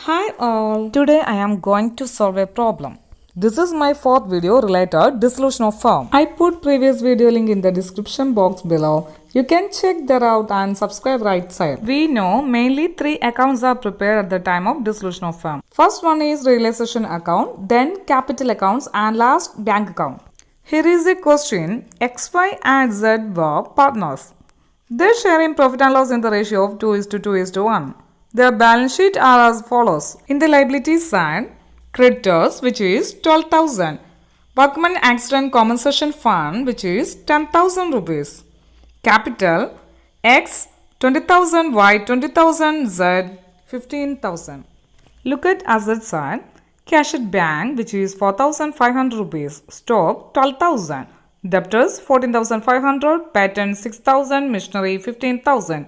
Hi all, today I am going to solve a problem. This is my fourth video related dissolution of firm. I put previous video link in the description box below. You can check that out and subscribe right side. We know mainly three accounts are prepared at the time of dissolution of firm. First one is realization account, then capital accounts and last bank account. Here is a question. X, Y and Z were partners. They share in profit and loss in the ratio of 2:1. Their balance sheet are as follows. In the liabilities side, creditors which is 12,000. Workman accident compensation fund which is 10,000 rupees. Capital X 20,000, Y 20,000, Z 15,000. Look at asset side. Cash at bank which is 4,500 rupees. Stock 12,000. Debtors 14,500. Patent 6,000. Machinery 15,000.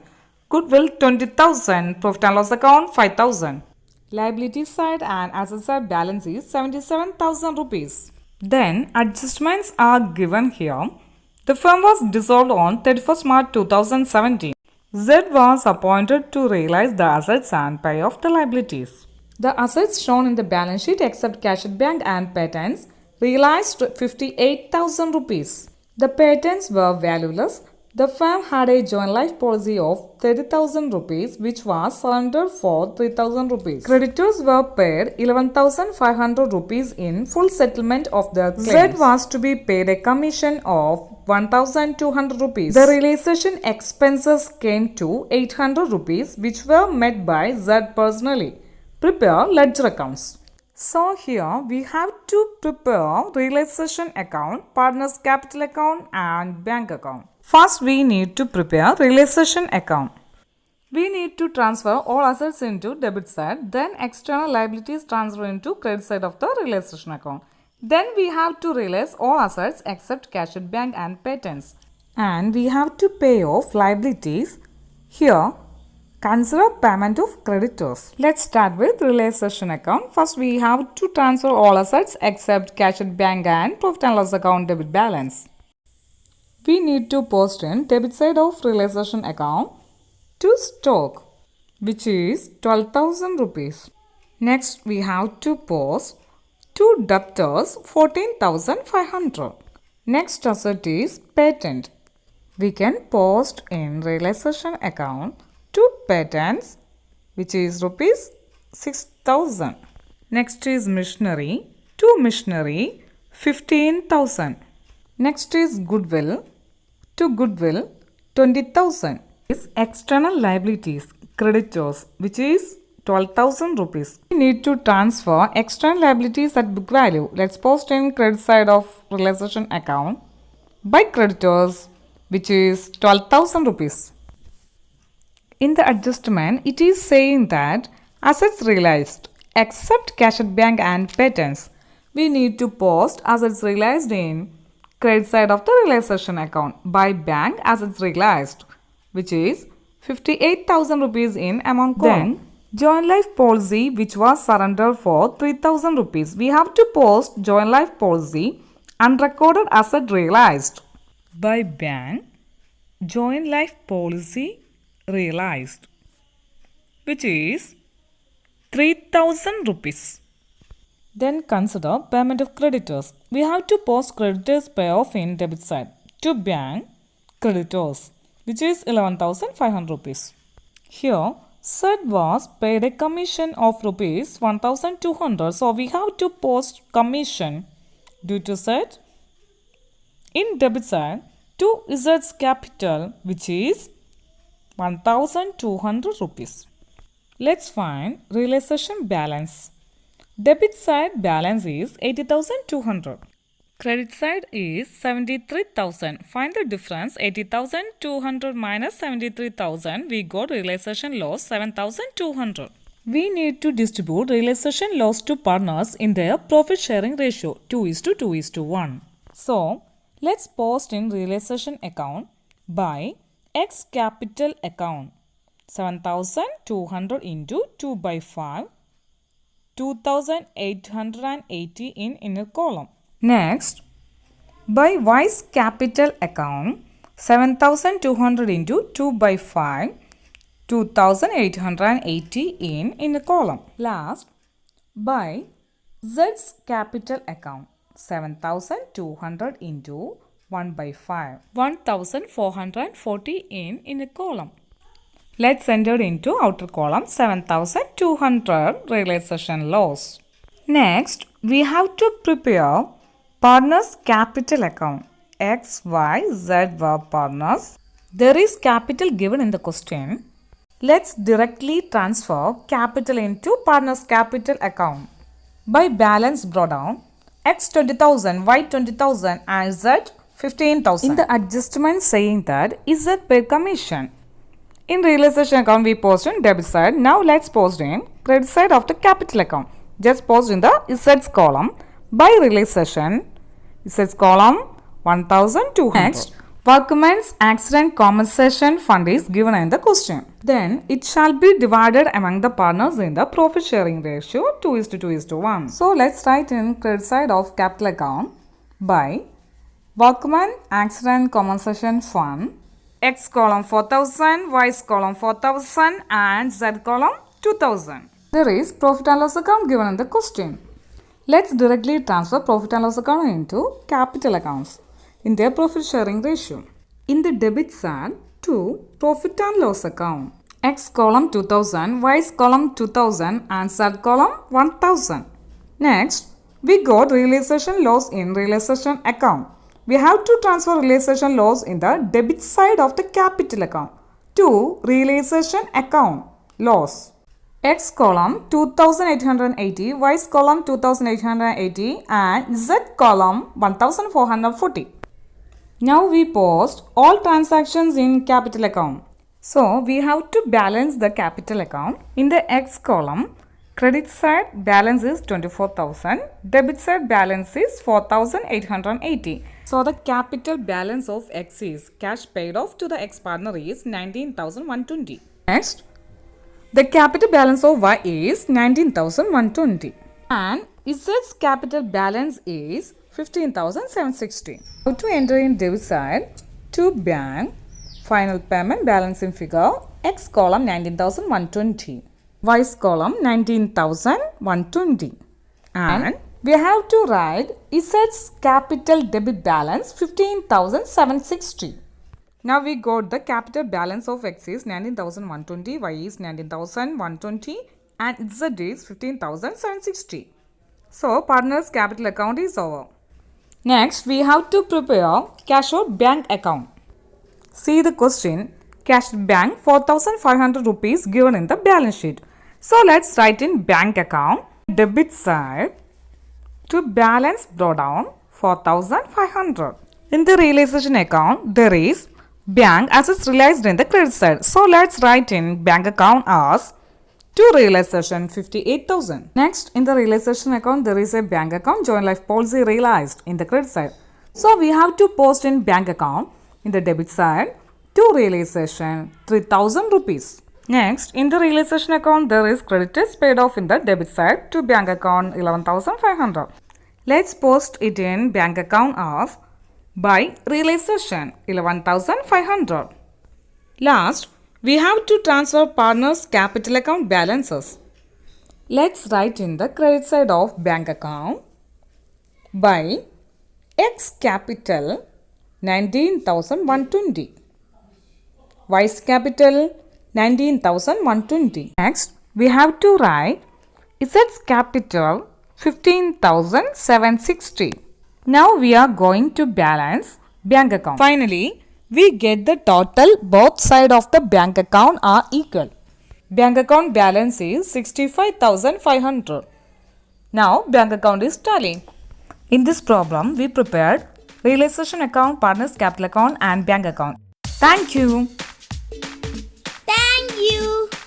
Goodwill 20,000. Profit and loss account 5,000. Liability side and asset side balance is 77,000 rupees. Then adjustments are given here. The firm was dissolved on 31st March 2017. Z was appointed to realize the assets and pay off the liabilities. The assets shown in the balance sheet except cash at bank and patents realized 58,000 rupees. The patents were valueless. The firm had a joint life policy of 30,000 rupees which was surrendered for 3,000 rupees. Creditors were paid 11,500 rupees in full settlement of their claims. Z was to be paid a commission of 1,200 rupees. The realization expenses came to 800 rupees which were met by Z personally. Prepare ledger accounts. So here we have to prepare realization account, partners capital account and bank account. First we need to prepare realization account. We need to transfer all assets into debit side, then external liabilities transfer into credit side of the realization account. Then we have to realize all assets except cash at bank and patents. And we have to pay off liabilities. Here consider payment of creditors. Let's start with realization account. First we have to transfer all assets except cash at bank and profit and loss account debit balance. We need to post in debit side of realization account to stock which is 12,000 rupees. Next we have to post to debtors 14,500. Next asset is patent. We can post in realization account to patents which is rupees 6,000. Next is machinery. To machinery 15,000. Next is goodwill. To goodwill 20,000. Is external liabilities creditors which is 12,000 rupees. We need to transfer external liabilities at book value. Let's post in credit side of realization account by creditors which is 12,000 rupees. In the adjustment it is saying that assets realized except cash at bank and patents. We need to post assets realized in credit side of the realization account by bank assets realized which is 58,000 rupees in amount column. Then joint life policy which was surrendered for 3,000 rupees. We have to post joint life policy unrecorded asset realized by bank joint life policy realized which is 3,000 rupees. Then consider payment of creditors. We have to post creditors payoff in debit side to bank creditors which is 11,500 rupees. Here Z was paid a commission of rupees 1,200. So we have to post commission due to Z in debit side to Z's capital which is 1,200 rupees. Let's find realization balance. Debit side balance is 80,200. Credit side is 73,000. Find the difference 80,200 minus 73,000. We got realization loss 7,200. We need to distribute realization loss to partners in their profit sharing ratio 2:1. So let's post in realization account by X capital account 7,200 into 2 by 5 2,880 in inner column. Next, by Y's capital account 7,200 into 2 by 5 2880 in a column. Last, by Z's capital account 7200 into 1 by 5 1440 in a column. Let's enter into outer column 7200 realization loss. Next, we have to prepare partners capital account. X, Y, Z were partners. There is capital given in the question. Let's directly transfer capital into partners capital account. By balance brought down, X 20,000, Y 20,000 and Z 15,000. In the adjustment saying that Z paid commission. In realization account we post in debit side. Now let's post in credit side of the capital account. Just post in the Z's column. By realization, Z's column 1,200. Next, workman's accident compensation fund is given in the question. Then it shall be divided among the partners in the profit sharing ratio 2:2:1. So let's write in credit side of capital account by workman accident compensation fund. X column 4,000, Y's column 4,000 and Z column 2,000. There is profit and loss account given in the question. Let's directly transfer profit and loss account into capital accounts in their profit sharing ratio. In the debit side, to profit and loss account, X column 2000, Y's column 2000 and Z column 1000. Next, we got realization loss in realization account. We have to transfer realization loss in the debit side of the capital account to realization account loss. X column 2880, Y's column 2880 and Z column 1440. Now we post all transactions in capital account. So we have to balance the capital account. In the X column, credit side balance is 24,000, debit side balance is 4,880. So the capital balance of X is cash paid off to the X partner is 19,120. Next, the capital balance of Y is 19,120 and Z's capital balance is 15,760. How to enter in debit side to bank final payment balance in figure X column 19,120, Y's column 19,120 and we have to write Z's capital debit balance 15,760. Now we got the capital balance of X is 19,120, Y is 19,120 and Z is 15,760. So partners capital account is over. Next we have to prepare cash out bank account. See the question, cash bank 4,500 rupees given in the balance sheet. So let's write in bank account debit side to balance brought down 4,500. In the realization account there is bank assets realized in the credit side. So let's write in bank account as to realization 58,000. Next, in the realization account there is a bank account joint life policy realized in the credit side. So we have to post in bank account in the debit side to realization 3,000 rupees. Next, in the realization account there is creditors paid off in the debit side to bank account 11,500. Let's post it in bank account as by realization 11,500. Last, we have to transfer partners capital account balances. Let's write in the credit side of bank account by X capital 19,120, Y's capital 19,120. Next, we have to write Z's capital 15,760. Now we are going to balance bank account. Finally, we get the total both sides of the bank account are equal. Bank account balance is 65,500. Now bank account is tally. In this problem, we prepared realization account, partners capital account and bank account. Thank you.